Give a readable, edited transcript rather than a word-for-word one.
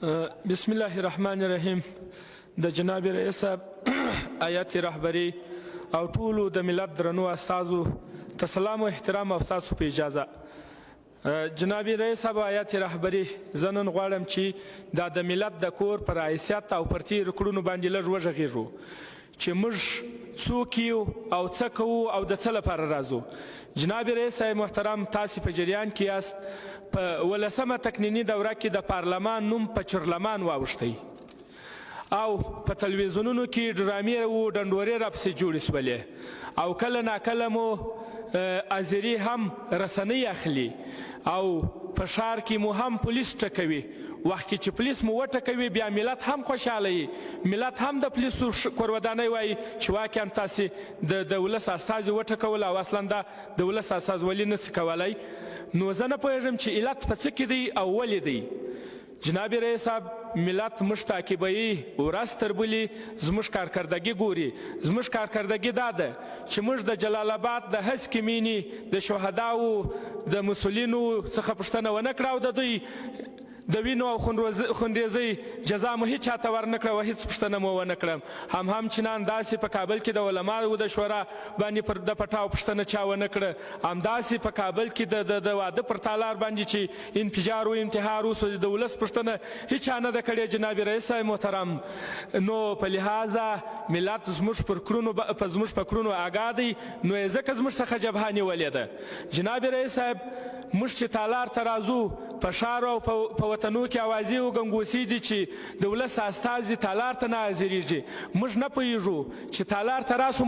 بسم الله الرحمن الرحیم. د جناب رئیس صاحب آیت رهبری او ټولو د ملت درنو استازو ته سلام و احترام او ستاسو په اجازه. جناب رئیس صاحب آیت رهبری زه نن غواړم چې دا د ملت د کور پر حیثیت او پر تېرو کړنو باندې لږ وغږېږو چې موږ څوک یو او څه کوو او د څه لپاره راځو. جناب رئیس صاحب محترم، تاسې په جریان کې یاست. په 11مه تقنیني دوره کې د پارلمان نوم په چرلمان واوښتی او په تلویزیونونو کې ډرامې و ډنډورې راپسې جوړې سولې او کله ناکله مو ازري هم رسنۍ اخلي او په ښار کې مو هم پولیس ټکوي. وخت کې چې پولیس مو وټکوي بیا ملت هم خوشحاله وي، ملت هم د پولیسو کورودانۍ وایي چې واقعا تاسې د ولس استازي وټکول او اصلا دا د ولس استازولي نسي کولی. نو زه نه پوهېږم چې علت په څه کې دی او ولې دی. جناب رئیس صاحب، ملت موږ تعقیبوي، ورځ تر بلې زموږ کارکردګي ګوري. زموږ کارکردګي دا ده چې موږ د جلال آباد د هسکې مینې د شهداو د مسولینو څخه پوښتنه ونه کړه او د دوی د وینو او خونریزۍ جزا مو هیڅ چاته ورنه کړه او هیڅ پوښتنه مو ونه کړه. هم چنان داسې په کابل کې د علماو د شورا باندې د پټاو پوښتنه چا ونه کړه. همداسې په کابل کې د واده پر تالار باندې چې انفجار و انتحار وسو د ولس پوښتنه هیڅ چا نه ده کړې. جناب رئیس صاحب محترم، نو په لحاظه ملت زموږ په کړنو آګاه دی، نو یې ځکه زموږ څخه جبهه نیولې ده. جناب رئیس صاحب، موږ چې تالار ته راځو په ښار او په وطنو کې اوازې و ګنګوسې دي چې د ولس استازي تالار ته نه حاضرېږي. موږ نه پوهېږو چې تالار ته راسو